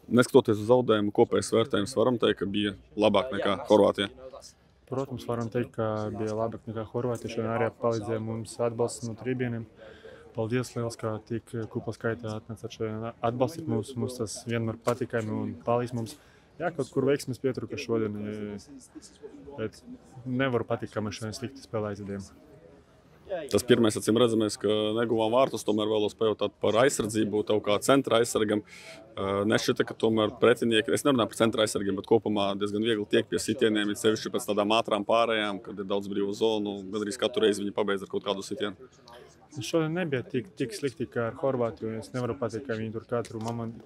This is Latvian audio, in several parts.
Neskatoties uz zaudējumu, kopējais vērtējums varam teikt, ka bija labāk nekā Horvātijā. Protams, varam teikt, ka bija labāk nekā Horvātija. Šodien arī palīdzēja mums atbalsts no tribīniem. Paldies liels, ka tik kupa skaitā atnācāt šodien atbalstīt mums. Mums tas vienmēr patīkami un palīdz mums. Jā, kaut kur veiksmes pietrūka šodien, bet nevaru patikt, ka mēs šodien slikti spēlē aizvediem. Tas pirmais, acīm redzamais, ka neguvām vārtus, tomēr vēlos pajautāt par aizsardzību, tev kā centra aizsargam. Nešķita, ka tomēr pretinieki, es nerunāju par centra aizsargiem, bet kopumā diezgan viegli tiek pie sitieniem, it sevišķi pēc tādām ātrām pārējām, kad ir daudz brīvu zonu, gandrīz katru reizi viņi pabeidz ar kaut kādu sitienu. Šodien nebija tik slikti kā ar Horvātiju. Es nevaru pateikt, ka viņi tur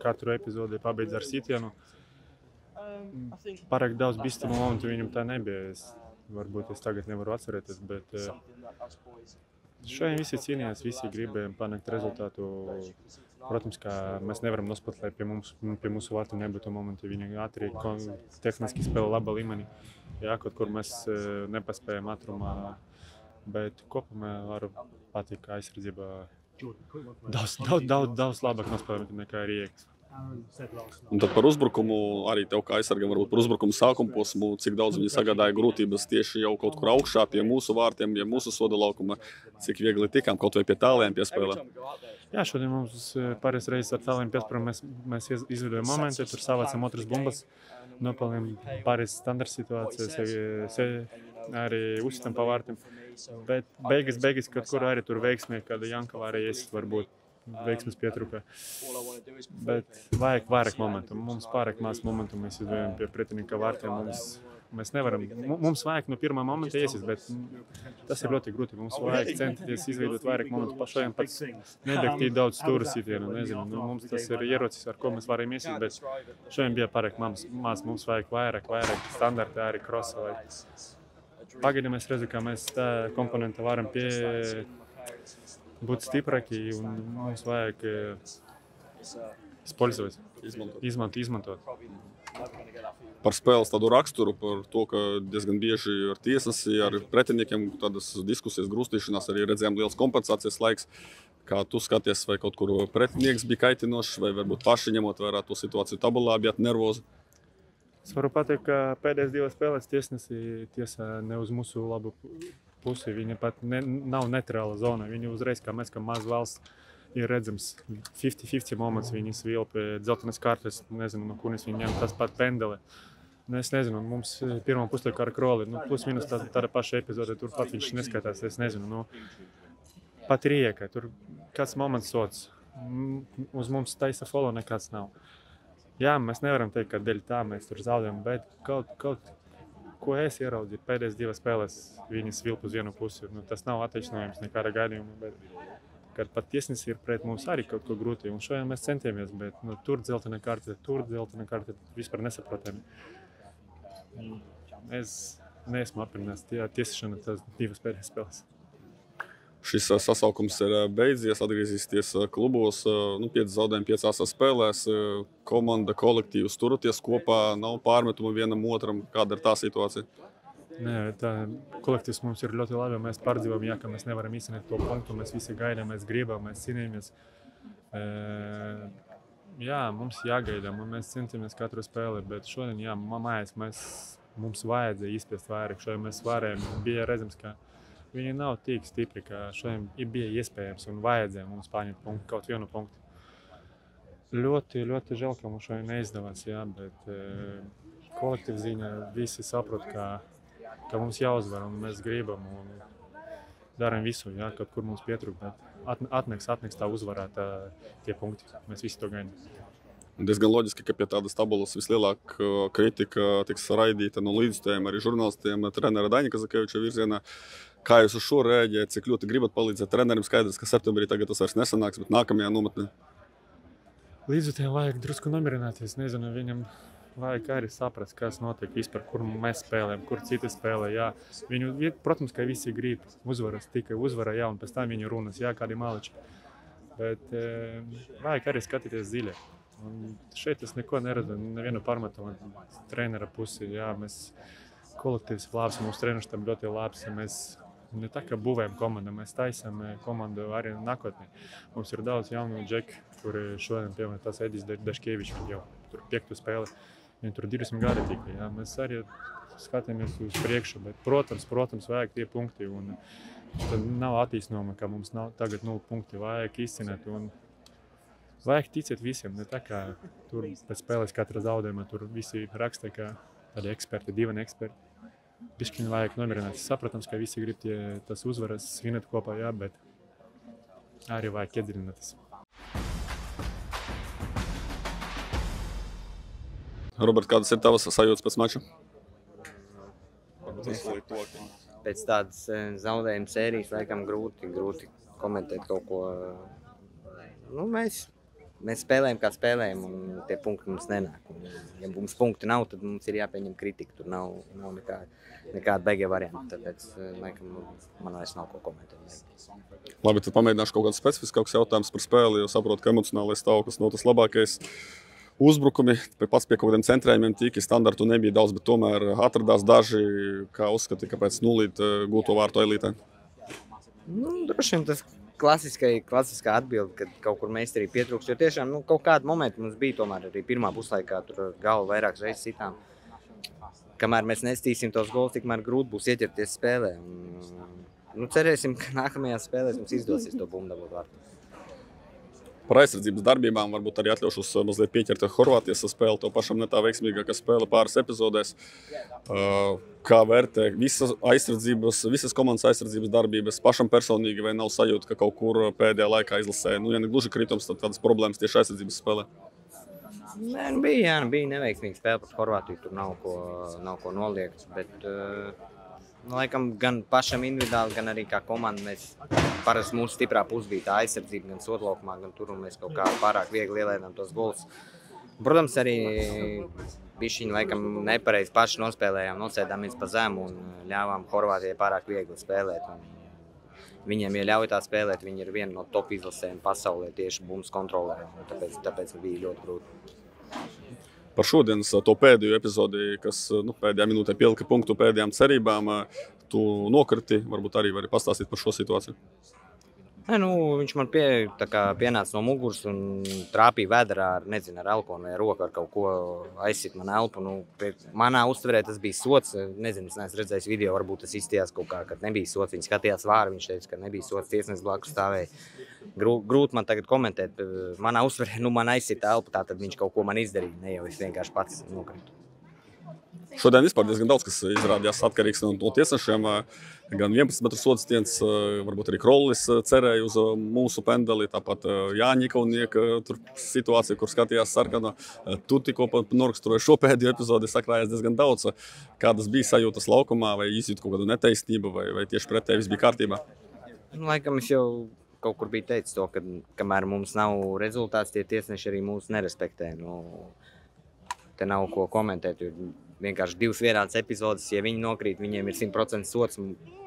katru epizodi pabeidz ar sitienu. Pārāk daudz bīstamu momentu viņam tā nebija. Varbūt es tagad nevaru atcerēties, bet šodien visi cīnījās, visi gribēja panākt rezultātu. Protams, ka mēs nevaram nospēt, lai pie mūsu vārtu nebūtu momenti. Viņi ātri, tehniski spēlē laba līmenī. Jā, kaut kur mēs nepaspējam ātrumā, bet kopumā varu pateikt, ka aizsardzība daudz labāk nospēlē nekā Rijeka. Un tad par uzbrukumu, arī tev kā aizsargam, varbūt par uzbrukumu sākuma posmu, cik daudz viņi sagādāja grūtības tieši jau kaut kur augšā pie mūsu vārtiem, pie mūsu soda laukuma, cik viegli tikām, kaut vai pie tāliem piespēlē. Jā, šodien mums pāris reizes ar tāliem piespēlēm mēs izveidojam momenti, tur savācam otras bumbas, nopelnījam pāris standarta situācijas, arī uzsitam pa vārtiem, bet beigas, kaut kur arī tur veiksmē, kāda Jankava arī iesit varbūt. Veiksmes pietruka, bet vajag vairāk momentu. Mums pārāk maz momentu mēs izvējam pie pretinika vārtiem. Mēs nevaram, mums vajag no pirmā momenta iesist, bet tas ir ļoti grūti. Mums vajag centīties izveidot vairāk momentu. Pašajām pat nebēgt daudz stūra sitienu, nezinu. Mums tas ir ierocis, ar ko mēs varam iesist, bet šodien bija pārāk maz. Mums vajag vairāk standarta arī krosa. Pagaidām es redzu, ka mēs tā komponenta varam būt stiprāki un mums vajag izmantot. Par spēles tādu raksturu, par to, ka diezgan bieži ar tiesnesi, ar pretiniekiem tādas diskusijas, grūstīšanās, arī redzējām liels kompensācijas laiks. Kā tu skaties, vai kaut kur pretinieks bija kaitinošs, vai varbūt paši ņemot vērā to situāciju tabulā, bijāt nervozi? Es varu pateikt, ka pēdējās divas spēlēs tiesnesi tiesā ne uz mūsu labu pusi, viņa pat nav neitrāla zona. Viņa uzreiz, kā mēs, kā maz valsts, ir redzams 50-50 moments. Viņi svīl pie dzeltenes kartes, nezinu, no kuras viņi ņem tas pat pendele. Es nezinu, mums pirmā puslaika ar Kroli, plus minus tāda paša epizode, tur pat viņš neskatās, es nezinu. Pat Rijeka, tur kāds moments sots, uz mums taisa folo nekāds nav. Jā, mēs nevaram teikt, ka dēļ tā mēs tur zaudējam, bet kaut ko es ieraudzīju pēdējās divas spēles, viņi svilp uz vienu pusi. Tas nav attaisnojums nekāda gaidījuma, bet kad pat tiesnesis ir pret mums arī kaut ko grūti. Un šodien mēs centāmies, bet tur dzeltena karte, vispār nesaprotami. Es neesmu aprinās tiesāšana tās divas pēdējās spēles. Šis sasaukums ir beidzies, atgriezīsties klubos, 5 zaudējumi 5 spēlēs, komanda, kolektīvs turaties kopā, nav pārmetumu vienam otram. Kāda ir tā situācija? Nē, tā kolektīvs mums ir ļoti labi, mēs pārdzīvām, ka mēs nevaram izsniegt to punktu, mēs visi gaidām, mēs gribam, mēs cīnāmies. Jā, mums jāgaida, mēs centāmies katru spēli, bet šodien, mājās mums vajadzēja izspiest vairāk, šodien mēs varējām, bija redzams, ka viņi nav tik stipri, ka šodien bija iespējams un vajadzēja mums paņemt kaut vienu punktu. Ļoti žēl, ka mums šodien neizdevās, bet kolektīvs ziņā visi saprot, ka mums jāuzvar un mēs gribam un darām visu, kaut kur mums pietrūk, bet atnāks tā uzvarā tie punkti. Mēs visi to gaidām. Diezgan loģiski, ka pie tādas tabulas vislielākā kritika tiks raidīta no līdzstājiem, arī žurnālistiem, trenera Daņa Kazakeviča virzienā. Kā jūs uz šo reaģējat, cik ļoti gribat palīdzēt trenerim? Skaidrs, ka septembrī tagad tas vairs nesanāks, bet nākamajā nometnē. Līdzstājiem vajag drusku nomierināties, nezinu, viņam vajag arī saprast, kas notiek vispār, kur mēs spēlējam, kur citi spēlē, Viņu, protams, ka visi grib uzvaras, tikai uzvara, un pēc tam viņu runas, kādi maliči. Bet vajag arī skatīties dziļi. Un šeit es neko neredzu, nevienu pārmetumu trenera pusi, mēs kolektīvs labs, mūsu treneris tam ļoti labs, mēs ne tā kā būvējam komandu, mēs taisam komandu arī nākotnē. Mums ir daudz jaunu džeku, kuri šodien, piemēram, tas Edis Daškevičs jau tur 5. spēli. Viņi tur 20 gadi tikai. Jā. Mēs arī skatāmies uz priekšu, bet, protams, vajag tie punkti. Un tad nav attīstinājuma, ka mums nav tagad 0 punkti. Vajag izcināt un vajag ticēt visiem. Ne tā kā tur pēc spēles katra zaudējuma tur visi raksta, kā tādi eksperti, divani eksperti. Bišķiņi vajag nomierināt. Saprotams, ka visi grib tas uzvaras svinēt kopā, jā, bet arī vajag iedziļināties. Robert, kādas ir tavas sajūtas pēc mača? Pēc tādas zaudējuma sērijas laikam grūti komentēt kaut ko. Nu, mēs spēlējam, kā spēlējam, un tie punkti mums nenāk. Un, ja mums punkti nav, tad mums ir jāpieņem kritika. Tur nav nekāda beigie varianti. Tāpēc, laikam, man vairs nav ko komentēt. Labi, tad pamēģināšu kaut kādu specifisku jautājumu par spēli, jo saprotu, ka emocionālais stāvoklis nav tas labākais. Uzbrukumi pats pie kaut kādiem centrējumiem tika standartu nebija daudz, bet tomēr atradās daži, kā uzskati, ka pēc 0 gūto vārtu elītē. Nu, droši vien tas klasiskā atbilde, kad kaut kur meistarī pietrūkst, jo tiešām kaut kādu momentu mums bija tomēr arī pirmā puslaikā, tur galvu vairākas reizes sitām. Kamēr mēs nestīsim tos gols, tikmēr grūti būs ieķerties spēlē. Cerēsim, ka nākamajās spēlēs mums izdosies to bumbu dabūt vārtu. Par aizsardzības darbībām varbūt arī atļaušos mazliet pieķert Horvātijas spēli, to pašam ne tā veiksmīgākā spēle pāris epizodēs. Kā vērtē visas komandas aizsardzības darbības pašam personīgi, vai nav sajūta, ka kaut kur pēdējā laikā izlasē, ja ne gluži kritums, tad kādas problēmas tieši aizsardzības spēlē? Nē, bija neveiksmīga spēle pret Horvātiju, tur nav ko noliegt, bet laikam gan pašam individuāli, gan arī kā komanda parasti mūsu stiprā puse bija tā aizsardzība, gan sotlaukumā, gan tur, un mēs kaut kā pārāk viegli ielēdām tos golus. Protams, arī bišķiņi laikam nepareizi paši nospēlējām, nosēdāmies pa zemu un ļāvām Horvātijai pārāk viegli spēlēt. Viņiem, ja ļauj tā spēlēt, viņi ir viena no top izlasēm pasaulē tieši bumbas kontrolē, tāpēc bija ļoti grūti. Par šodienas to pēdējo epizodi, kas pēdējā minūtē pielika punktu pēdējām cerībām, tu nokriti, varbūt arī vari pastāstīt par šo situāciju? Viņš man pienāca no muguras un trāpīja vēderā ar elponu vai roku ar kaut ko aizsit man elpu. Manā uztverē tas bija sots. Nezinu, es neesmu redzējis video, varbūt tas izstījās kaut kā, kad nebija sots. Viņi skatījās vāru, viņš teica, ka nebija sots, tiesnesis blakus stāvēja. Grūti man tagad komentēt. Manā uztverē, man aizsit elpu, tātad viņš kaut ko man izdarīja. Ne jau es vienkārši pats nokritu. Šodien vispār diezgan daudz, kas izrādījās atkarīgs no tiesnešiem. Gan 11 metru sodstiens, varbūt arī Krollis cerēja uz mūsu pendeli, tāpat Jāņa Ikaunieka situācija, kur skatījās sarkano. Tu tikko noraksturoji šo pēdējo epizodi, sakrājies diezgan daudz. Kādas bija sajūtas laukumā, vai izjūti kaut kādu netaisnību, vai tieši pretēji viss bija kārtībā? Laikam es jau kaut kur biju teicis to, ka kamēr mums nav rezultāts, tie tiesneši arī mūs nerespektē. Te nav ko komentēt, jo vienkārši 2 vienādas epizodes, ja viņi nokrīt, viņiem ir 100% sods.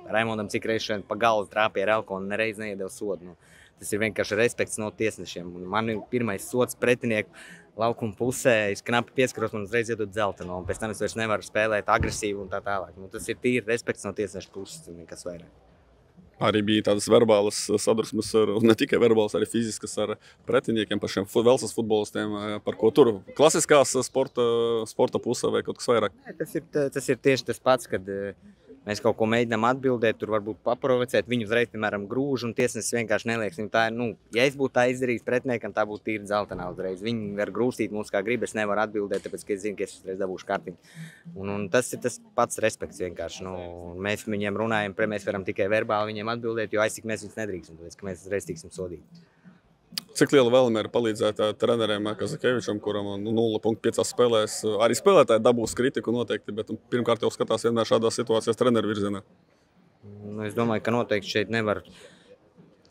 Raimondam cik reiz šodien pa galvu trāpīja ar elko un nereiz neiedeva sodu. Tas ir vienkārši respekts no tiesnešiem. Man ir pirmais sods pretinieku laukuma pusē, es knapi pieskaros, man uzreiz iedod dzelteno, un pēc tam es vairs nevaru spēlēt agresīvi un tā tālāk. Tas ir tīri respekts no tiesnešu puses, nekas vairāk. Arī bija tādas verbālas sadursmes, ne tikai verbālas, arī fiziskas ar pretiniekiem, par šiem Velsas futbolistiem, par ko tur klasiskās sporta pusē vai kaut kas vairāk? Tas ir tieši tas pats, kad mēs kaut ko mēģinām atbildēt, tur varbūt paprovocēt, viņu uzreiz, piemēram, grūž un tiesnesis vienkārši nelieks. Ja es būtu tā izdarījis pretiniekam, tā būtu tīri dzeltenā uzreiz. Viņi var grūstīt mūs kā grib, es nevaru atbildēt, tāpēc, ka es zinu, ka es uzreiz dabūšu kartiņu. Un tas ir tas pats respekts vienkārši. Mēs viņiem runājam, mēs varam tikai verbāli viņiem atbildēt, jo aizsik mēs viņus nedrīkstam, tāpēc, ka mēs uzreiz tiksim sodīti. Cik liela vēlme ir palīdzēt treneriem Kazakevičam, kuram 0,5 spēlēs arī spēlētāji dabūs kritiku noteikti, bet pirmkārt jau skatās vienmēr šādās situācijās treneru virzienā? Es domāju, ka noteikti šeit nevar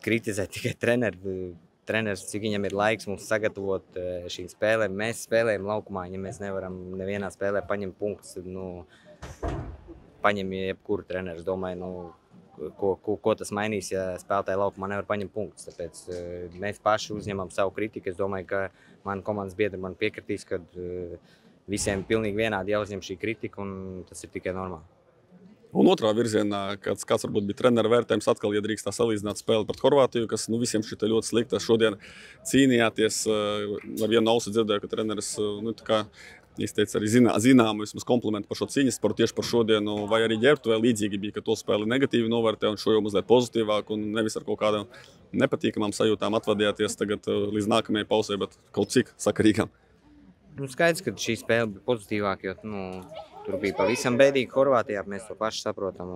kritizēt tikai treneris, cik viņam ir laiks mums sagatavot šīm spēlēm. Mēs spēlējam laukumā, ja mēs nevaram nevienā spēlē paņemt punktus, tad paņem jebkuru treneru. Es domāju, ko tas mainīs, ja spēlētāji laukumā nevar paņemt punktus. Tāpēc mēs paši uzņemam savu kritiku. Es domāju, ka mani komandas biedri man piekritīs, ka visiem pilnīgi vienādi jāuzņem šī kritika, un tas ir tikai normāli. Un otrā virzienā, kāds varbūt bija treneru vērtējums, atkal, ja drīkst tā salīdzināt spēli pret Horvātiju, kas visiem šita ļoti slikta. Šodien cīnījāties, ar vienu ausu dzirdēju, ka treneris izteica arī zināmu vismaz komplimentu par šo cīņas sportu tieši par šodienu, vai arī ģērbtu vai līdzīgi bija, ka to spēli negatīvi novērtē un šo jau mazliet pozitīvāk un nevis ar kaut kādām nepatīkamām sajūtām atvadījāties tagad līdz nākamajai pauzē, bet kaut cik sakarīgām. Skaidrs, ka šī spēle bija pozitīvāka, jo tur bija pavisam bēdīgi Horvātijā, mēs to paši saprotam.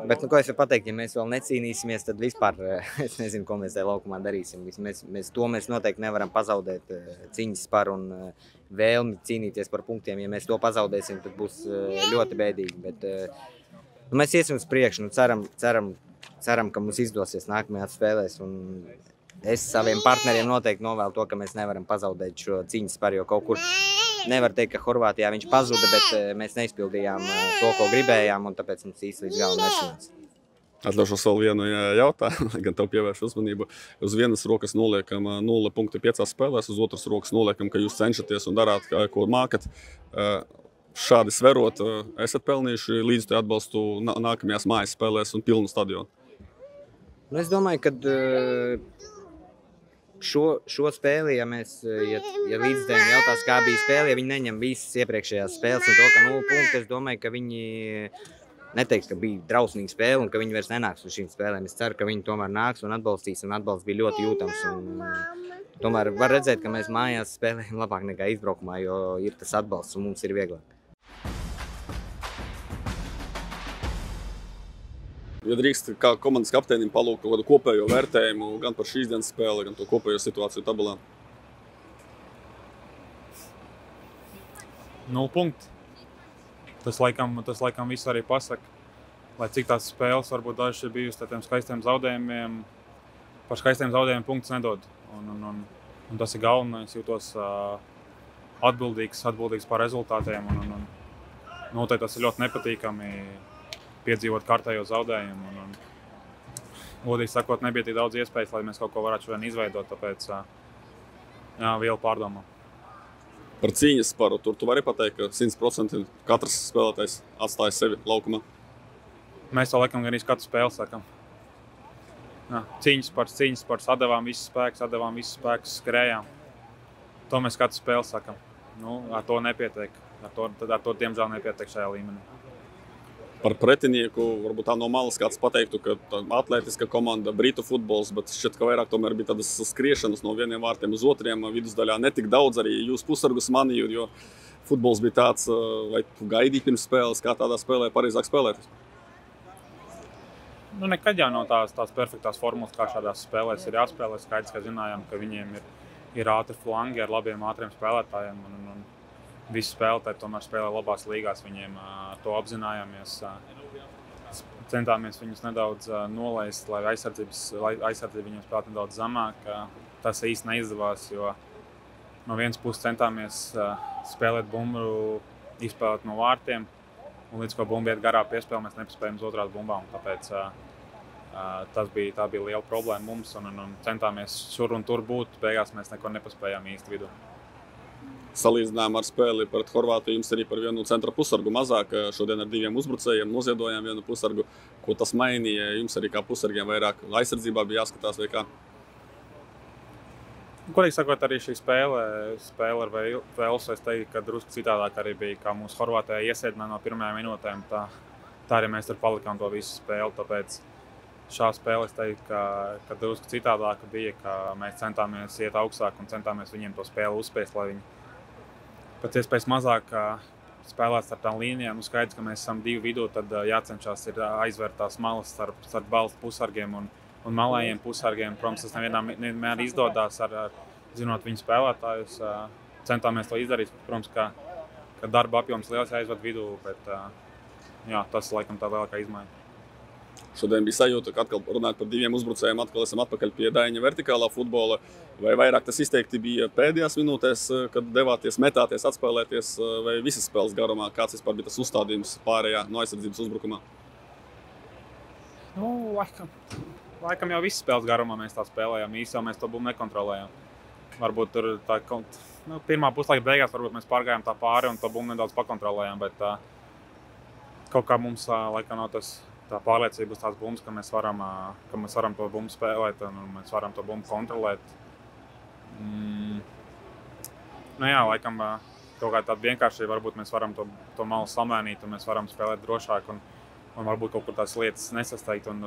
Bet, ko es varu pateikt, ja mēs vēl necīnīsimies, tad vispār es nezinu, ko mēs tajā laukumā darīsim. Mēs noteikti nevaram pazaudēt cīņas sparu un vēlmi cīnīties par punktiem. Ja mēs to pazaudēsim, tad būs ļoti bēdīgi. Bet mēs iesim uz priekšu, ceram, ka mums izdosies nākamajās spēlēs. Es saviem partneriem noteikti novēlu to, ka mēs nevaram pazaudēt šo cīņas sparu, jo kaut kur nevar teikt, ka Horvātijā viņš pazuda, bet mēs neizpildījām to, ko gribējām, un tāpēc mums īsti līdz galam nesanāca. Atļaušos vēl vienu jautājumu, gan tev pievēršu uzmanību. Uz vienas rokas noliekam 0 punkti 5 spēlēs, uz otras rokas noliekam, ka jūs cenšaties un darāt, ko mākat. Šādi sverot, esat pelnījuši līdz atbalstu nākamajās mājas spēlēs un pilnu stadionu? Es domāju, ka šo spēli, ja līdzdēļ jautās, kā bija spēle, ja viņi neņem visas iepriekšējās spēles un to, ka 0 punkti, es domāju, ka viņi neteiks, ka bija drausmīga spēle un ka viņi vairs nenāks uz šīm spēlēm. Es ceru, ka viņi tomēr nāks un atbalstīs, un atbalsts bija ļoti jūtams. Tomēr var redzēt, ka mēs mājās spēlējam labāk nekā izbraukumā, jo ir tas atbalsts un mums ir vieglāk. Ja drīkst kā komandas kapteinim palūgt kaut kādu kopējo vērtējumu gan par šīs dienas spēli, gan to kopējo situāciju tabulā? 0 punkti. Tas laikam visu arī pasaka. Lai cik tās spēles varbūt dažas ir bijusi tādiem skaistiem zaudējumiem, par skaistiem zaudējumiem punktus nedod. Un tas ir galvenais, jūtos atbildīgs par rezultātiem. Noteikti tas ir ļoti nepatīkami piedzīvot kārtējo zaudējumu. Godīgi sakot, nebija tik daudz iespējas, lai mēs kaut ko varētu šodien izveidot, tāpēc vielu pārdomā. Par cīņas sparu, tur tu vari pateikt, ka 100% katrs spēlētājs atstāja sevi laukumā? Mēs to laikam gan katru spēli sakam. Cīņas spars, atdevām visus spēkus, skrējām. To mēs katru spēli sakam. Ar to nepietiek. Ar to diemžēl nepietiek šajā līmenī. Par pretinieku, varbūt tā no malas kāds pateiktu, ka atlētiska komanda, britu futbols, bet šķiet, ka vairāk tomēr bija tādas skriešanas no vieniem vārtiem uz otriem, vidusdaļā netik daudz arī jūs pusargus manīju, jo futbols bija tāds, vai tu gaidīji pirms spēles, kā tādā spēlē pareizāk spēlēties? Nekad jau nav tās perfektās formulas, kā šādās spēlēs ir jāspēlē. Skaidrs, ka zinājām, ka viņiem ir ātri flangi ar labiem ātriem spēlētājiem. Visi spēlētāji tomēr spēlē labās līgās, viņiem to apzinājāmies. Centāmies viņus nedaudz nolaist, lai aizsardzība viņiem spēlētu nedaudz zemāk. Tas īsti neizdevās, jo no vienas puses centāmies spēlēt bumbu, izspēlēt no vārtiem, un līdz ko bumba iet garā piespēle, mēs nepaspējam uz otrās bumbām. Tāpēc tā bija liela problēma mums, un centāmies šur un tur būt. Beigās mēs neko nepaspējām īsti vidū. Salīdzinājumā ar spēli pret Horvātiju jums arī par vienu centra pusargu mazāk. Šodien ar 2 uzbrucējiem noziedojām vienu pusargu. Ko tas mainīja? Jums arī kā pusargiem vairāk aizsardzībā bija jāskatās vai kā? Godīgi sakot, arī šī spēle ar Velsu, es teiktu, ka drusku citādāk arī bija, kā mūsu Horvātijā iesēdināja no pirmajām minūtēm. Tā arī mēs tur palikām to visu spēli, tāpēc šā spēle es teiktu, ka drusku citādāk bija, ka mēs centāmies iet augstāk un centāmies viņiem to spēli uzspiest, lai viņi pēc iespējas mazāk spēlēt starp tām līnijām. Skaidrs, ka mēs esam 2 vidū, tad jācenšas ir aizvērt tās malas starp balstu pusargiem un malējiem pusargiem. Protams, tas nevienmēr izdodās zinot viņu spēlētājus. Centāmies to izdarīt. Protams, ka darba apjoms liels jāizved vidū, bet tas laikam tā lielākā izmaiņa. Šodien bija sajūta, ka atkal runājot par 2 uzbrucējiem, atkal esam atpakaļ pie Daiņa vertikālā futbola. Vai vairāk tas izteikti bija pēdējās minūtēs, kad devāties, metāties, atspēlēties, vai visas spēles garumā? Kāds vispār bija tas uzstādījums pārējā no aizsardzības uzbrukumā? Laikam jau visas spēles garumā mēs tā spēlējām. Īsi jau mēs to bumbu nekontrolējām. Varbūt tur pirmā puslaika beigās varbūt mēs pārgājām tā pāri un to bumbu nedaudz pakontrolējām, bet kaut kā mums laikam nav tā pārliecība uz tās bumbas, ka mēs varam to bumbu spēlēt un mēs varam to bumbu kontrolēt. Nu jā, laikam kaut kā tāda vienkārši varbūt mēs varam to malu samainīt un mēs varam spēlēt drošāk un varbūt kaut kur tās lietas nesasteigt un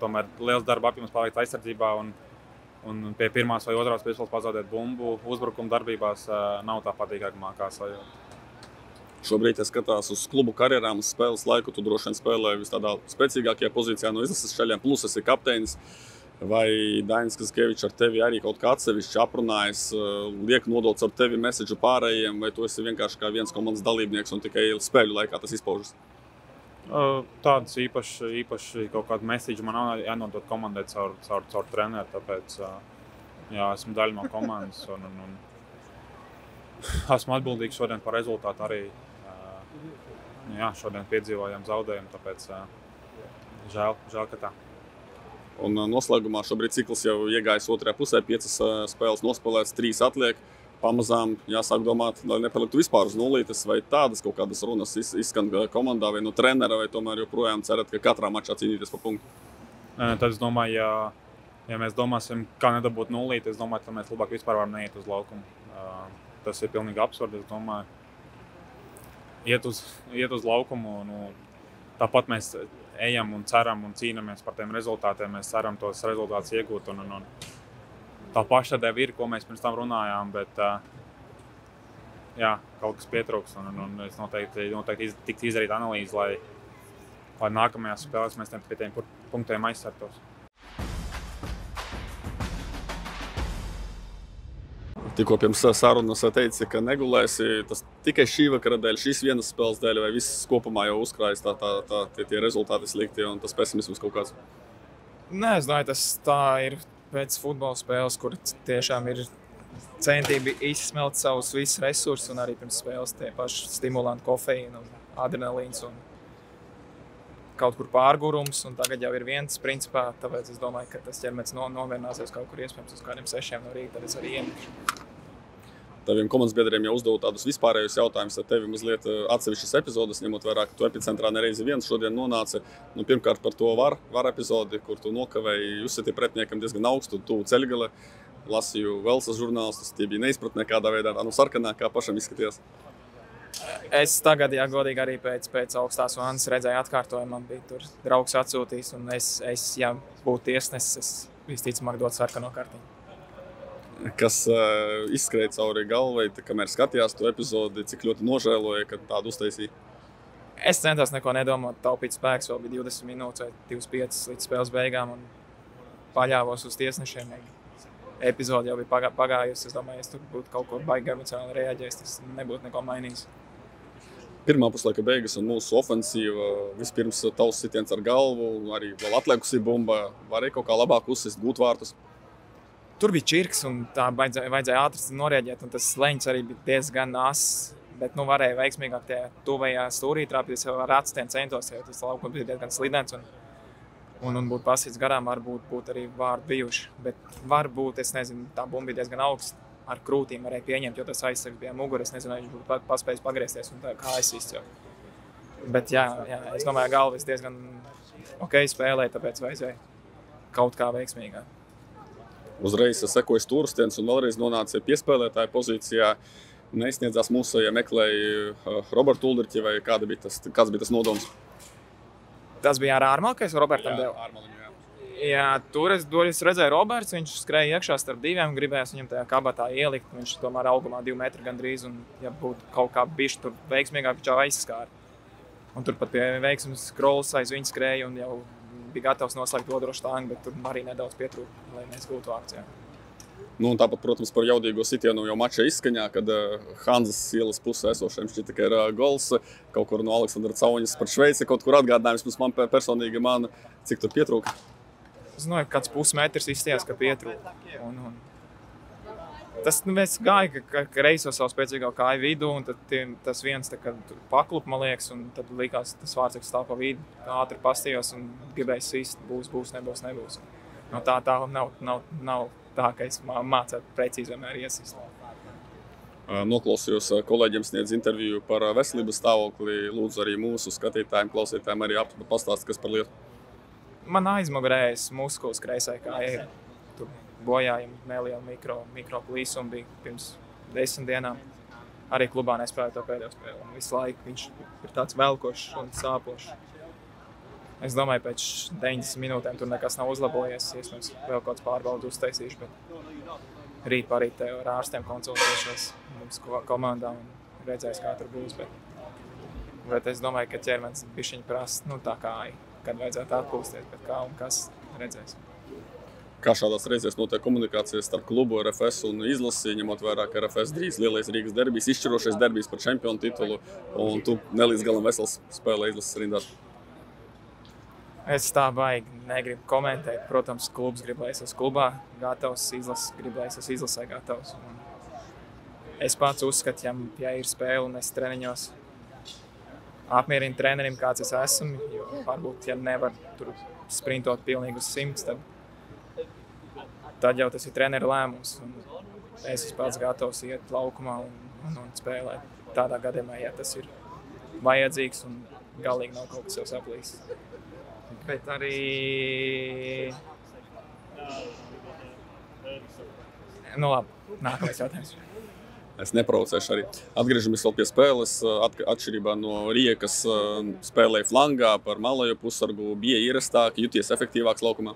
tomēr liels darba apjoms palikt aizsardzībā un pie pirmās vai otrās piespēles pazaudēt bumbu uzbrukuma darbībās nav tā patīkamākā sajūta. Šobrīd, ja skatās uz klubu karjerām, uz spēles laiku, tu droši vien spēlē vis tādā spēcīgākajā pozīcijā no izlases šaļiem, plus esi kapteinis. Vai Dainis Kazkevičs ar tevi arī kaut kā atsevišķi aprunājas, liek nodots ar tevi meseģu pārējiem, vai tu esi vienkārši kā viens komandas dalībnieks un tikai spēļu laikā tas izpaužas? Tādas īpaši kaut kādu meseģu man nav jānodot komandai caur treneru, tāpēc jā, esmu daļa no komandas un esmu atbildīgs šodien par rezultātu arī. Jā, šodien piedzīvojām zaudējumu, tāpēc žēl, ka tā. Un noslēgumā šobrīd cikls jau iegājis otrajā pusē, 5 spēles nospēlēts, 3 atliek. Pamazām jāsāk domāt, lai nepaliktu vispār uz nulītes, vai tādas kaut kādas runas izskan komandā vai no trenera, vai tomēr joprojām cerat, ka katrā mačā cīnīties par punktu? Tad es domāju, ja mēs domāsim, kā nedabūt nulīti, es domāju, ka mēs labāk vispār varam neiet uz laukumu. Tas ir pilnīgi absurdi, es domāju. Iet uz laukumu, tāpat mēs ejam un ceram un cīnamies par tiem rezultātiem, mēs ceram tos rezultātus iegūt un tā pašsadēva ir, ko mēs pirms tam runājām, bet jā, kaut kas pietrūks un es noteikti tikt izdarīt analīzi, lai nākamajās spēlēs mēs pie tiem punktiem aizsartos. Tikko pirms sarunas teici, ka negulēsi, tas tikai šī vakara dēļ, šīs vienas spēles dēļ, vai viss kopumā jau uzkrājas tie rezultāti slikti un tas pesimisms kaut kāds? Nē, es domāju, tas tā ir pēc futbola spēles, kur tiešām ir centība izsmelt savus visus resursus un arī pirms spēles tie paši stimulanti, kofeīna un adrenalīns un kaut kur pārgurums un tagad jau ir viens principā, tāpēc es domāju, ka tas ķermenis novērnāsies kaut kur iespējams uz kādiem 6 no rīta, tad es arī iemikšu. Taviem komandas biedriem jau uzdevu tādus vispārējus jautājumus ar tevi mazliet atsevišķas epizodes, ņemot vērā, ka tu epicentrā nereizi viens šodien nonāci. Pirmkārt par to var epizodi, kur tu nokavēji, jūs esat pretiniekam diezgan augstu, tuvu ceļgale. Lasīju Velsas žurnālistus, tie bija neizpratnē kādā veidā, sarkanā, kā pašam izskatījās. Es tagad, ja godīgi arī pēc augstās vannas redzēju atkārtojumu, man bija tur draugs atsūtījis un es ja būtu tiesnesis, es visticamāk dotu sarkano kartiņu. Kas izskrēja cauri galvai, kamēr skatījās to epizodi, cik ļoti nožēloja, ka tādu uztaisīja? Es centos neko nedomāt, taupīt spēks, vēl bija 20 minūtes vai 25 līdz spēles beigām un paļāvos uz tiesnešiem. Epizode jau bija pagājusi, es domāju, es tur būtu kaut ko baigi emocionāli reaģējis, tas nebūtu neko mainījis. Pirmā puslaika beigas un mūsu ofensīva, vispirms tavs sitiens ar galvu, arī vēl atliekusī bumba, varēja kaut kā labāk uzsist, gūt vārtus. Tur bija čirks un tā vajadzēja ātri norēģēt un tas leņķis arī bija diezgan ass, bet varēja veiksmīgāk tie tuvējā stūrī trāpīties jau ar atstiem centos, jo tas laukums bija diezgan slidens un būtu pasīts garām, varbūt būtu arī vārdi bijuši, bet varbūt, es nezinu, tā bumba bija diezgan augsta. Ar krūtīm varēja pieņemt, jo tas aizsargs bija muguras. Es nezinu, vai viņš būtu paspējis pagriezties un tā kā aizsīsts jau. Bet jā, es domāju, galvas diezgan ok spēlēja, tāpēc vajadzēja kaut kā veiksmīgāk. Uzreiz sekoja stūrstiens un vēlreiz nonāca piespēlētāja pozīcijā. Neizsniedzās mūsu, ja meklēja Robertu Uldriķi vai kāds bija tas nodoms? Tas bija ar Ārmalu, ka es Robertam devu? Jā, Ārmalim, jā. Jā, tur es redzēju Roberts, viņš skrēja iekšā starp diviem, gribējās viņam tajā kabatā ielikt, viņš tomēr augumā 2 metri gandrīz, un ja būtu kaut kā bišķi tur veiksmīgāk, viņš jau aizskāra. Un tur pat pie veiksmes Krols aiz viņa skrēja un jau bija gatavs noslēgt otro štāngu, bet tur arī nedaudz pietrūka, lai mēs gūtu akcijā. Un tāpat, protams, par jaudīgo sitienu jau mača izskaņā, kad Hanzas ielas pusē esošiem šķita, ka ir gols kaut kur no Aleksandra Cauņas par Šveici, kaut kur atgādinājums man personīgi cik tur pietrūka. Es domāju, ka kāds pusmetrs izstījās, ka pietrūka. Tas mēs gāja, ka reiso savu spēcīgā kāju vidu, un tad tas viens paklup, man liekas, un tad likās, tas vārds stāv pa vidu. Ātri pastījos un gribēju sist, būs, nebūs. No tā nav tā, ka es mācētu precīzi vienmēr iesist. Noklausījos kolēģiem sniedz interviju par veselības stāvokli. Lūdzu arī mūsu skatītājiem, klausītājiem arī pastāst, kas par lietu. Man aizmugurējas muskulis kreisai kājai ir. Tur bojājumi nelieli mikroplīsumi bija pirms 10 dienām. Arī klubā nespēlēja to pēdējo spēli. Un visu laiku viņš ir tāds velkošs un sāpošs. Es domāju, pēc 90 minūtēm tur nekas nav uzlabojies. Iespējams, vēl kāds pārbaudu uztaisīšu, bet rīt parīt ar ārstiem konsultēšos mums komandā un redzēs, kā tur būs. Bet es domāju, ka ķermenis bišķiņ prasa, tā kā, kad vajadzētu atpūsties, bet kā un kas redzēs. Kā šādās reizēs notiek komunikācijas starp klubu, RFS un izlasi, ņemot vērā, ka RFS drīz lielais Rīgas derbijs, izšķirošais derbijs par čempionu titulu, un tu nelīdz galam vesels spēlē izlases rindās? Es tā baigi negribu komentēt. Protams, klubs grib, lai es esmu klubā gatavs, izlases grib, lai es esmu izlasē gatavs. Un es pats uzskatu, ja ir spēle un es treniņos apmierinu trenerim, kāds es esmu, jo varbūt, ja nevar tur sprintot pilnīgi uz 100, tad jau tas ir trenera lēmums. Un es esmu pats gatavs iet laukumā un spēlēt. Tādā gadījumā, ja tas ir vajadzīgs un galīgi nav kaut kas jau saplīs. Bet arī... labi, nākamais jautājums. Es neprovocēšu arī. Atgriežamies vēl pie spēles. Atšķirībā no Riekas spēlēja flangā par malajo pussargu, bija ierastāk, juties efektīvāks laukumā.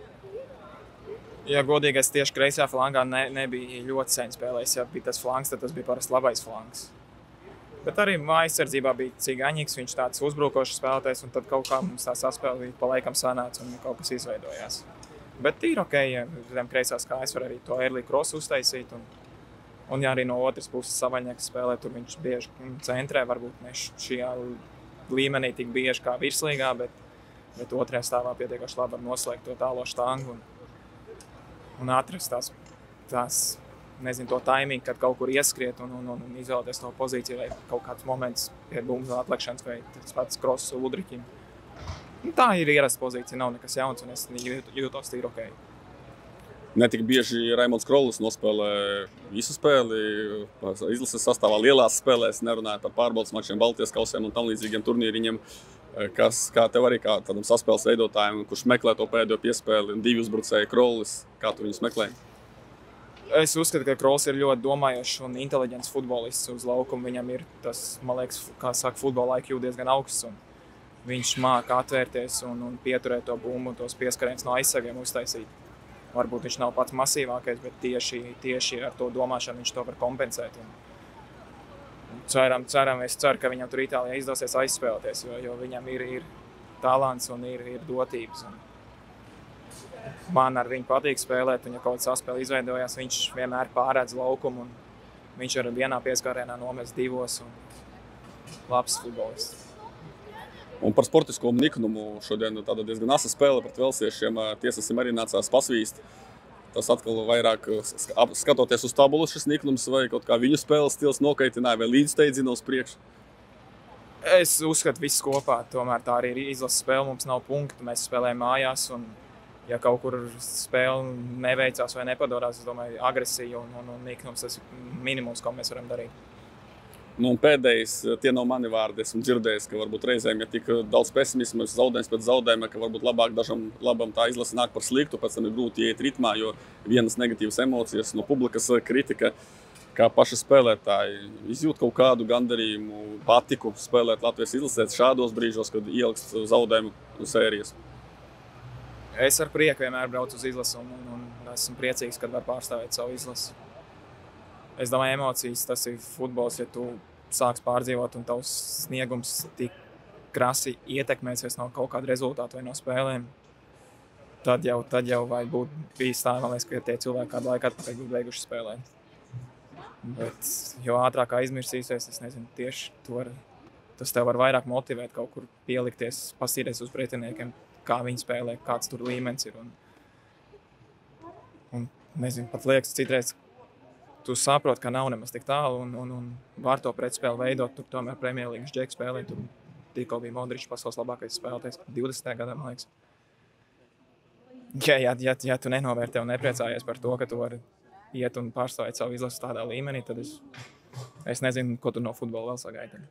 Ja godīgi, es tieši kreisajā flangā nebija ļoti sen spēlējis. Ja bija tas flangs, tad tas bija parasti labais flangs. Bet arī aizsardzībā bija Cigaņīgs, viņš tāds uzbrukošs spēlētājs, un tad kaut kā mums tā saspēle bija pa laikam sanāca un kaut kas izveidojās. Bet ir ok, ja zem kreisās kājas var arī to early cross uztaisīt, un ja arī no otras puses Savaļņeks spēlē, tur viņš bieži centrē, varbūt ne šajā līmenī tik bieži kā virslīgā, bet otrajā stāvā pietiekoši labi var noslēgt to tālo štangu un atrast tās nezinu, to timing, kad kaut kur ieskriet un izvēlēties to pozīciju, vai kaut kāds moments pie bumbas atlekšanas, vai tas pats kross Udriķim. Tā ir ierasta pozīcija, nav nekas jauns, un es jūtos tīri ok. Netik bieži Raimonds Krollis nospēlē visu spēli, izlases sastāvā lielās spēlēs, nerunāja par pārbaudas mačiem, Baltijas kausiem un tam līdzīgiem turnīriņiem. Kā tev arī kā tādam saspēles veidotājiem, kurš meklē to pēdējo piespēli, 2 uzbrucēji Krollis, kā tu viņus meklēji? Es uzskatu, ka Krollis ir ļoti domājošs un inteliģents futbolists uz laukumu. Viņam ir tas, man liekas, kā saka, futbola IQ diezgan augsts. Viņš māca atvērties un pieturēt to bumbu un tos pieskarienus no aizsargiem uztaisīt. Varbūt viņš nav pats masīvākais, bet tieši ar to domāšanu viņš to var kompensēt. Es ceru, ka viņam tur Itālijā izdosies aizspēlēties, jo viņam ir talants un ir dotības. Man ar viņu patīk spēlēt, un ja kaut kāds saspēle izveidojās, viņš vienmēr pārēdz laukumu, un viņš var vienā pieskarienā nomest 2 un labs futbolists. Un par sportisko niknumu šodien tāda diezgan asa spēle pret velsiešiem. Tiesasim arī nācās pasvīst. Tas atkal vairāk skatoties uz tabulu šis niknums, vai kaut kā viņu spēles stils nokaitināja, vai līdzsteidzina uz priekšu? Es uzskatu visu kopā, tomēr tā arī ir izlases spēle, mums nav punktu, mēs spēlējam mājās, un ja kaut kur spēle neveicās vai nepadorās, es domāju, agresija un niknums, tas ir minimums, ko mēs varam darīt. Un pēdējais, tie nav mani vārdi, esmu dzirdējis, ka varbūt reizēm, ja tik daudz pesimismu, zaudējums pēc zaudējuma, ka varbūt labāk dažam labam tā izlase nāk par sliktu, pēc tam ir grūti iet ritmā, jo vienas negatīvas emocijas, no publikas kritika, kā paši spēlētāji izjūt kaut kādu gandarījumu, patiku spēlēt Latvijas izlasēt šādos brīžos, kad ielikst zaudējumu sērijas. Es ar prieku vienmēr braucu uz izlasu un esmu priecīgs, kad var pārstāvēt savu izlasu. Es domāju, emocijas, tas ir futbols, ja tu sāks pārdzīvot un tavs sniegums tik krasi ietekmēsies no kaut kāda rezultāta vai no spēlēm, tad jau vajag būt bijis tā, man liekas, ka tie cilvēki kādu laiku atpakaļ būtu beiguši spēlēt. Bet jo ātrāk aizmirsīsies, es nezinu, tieši tas tev var vairāk motivēt kaut kur pielikties, pasīties uz pretiniekiem, kā viņi spēlē, kāds tur līmenis ir. Un nezinu, pat liekas citreiz, tu saproti, ka nav nemaz tik tālu un var to pretspēli veidot. Tur tomēr Premjerlīgas Džeki spēlē. Tur tikko bija Modričs pasaules labākais spēlētājs 20. gadā, man liekas. Ja tu nenovērtē un nepriecājies par to, ka tu vari iet un pārstāvēt savu izlasu tādā līmenī, tad Es nezinu, ko tu no futbola vēl sagaidi.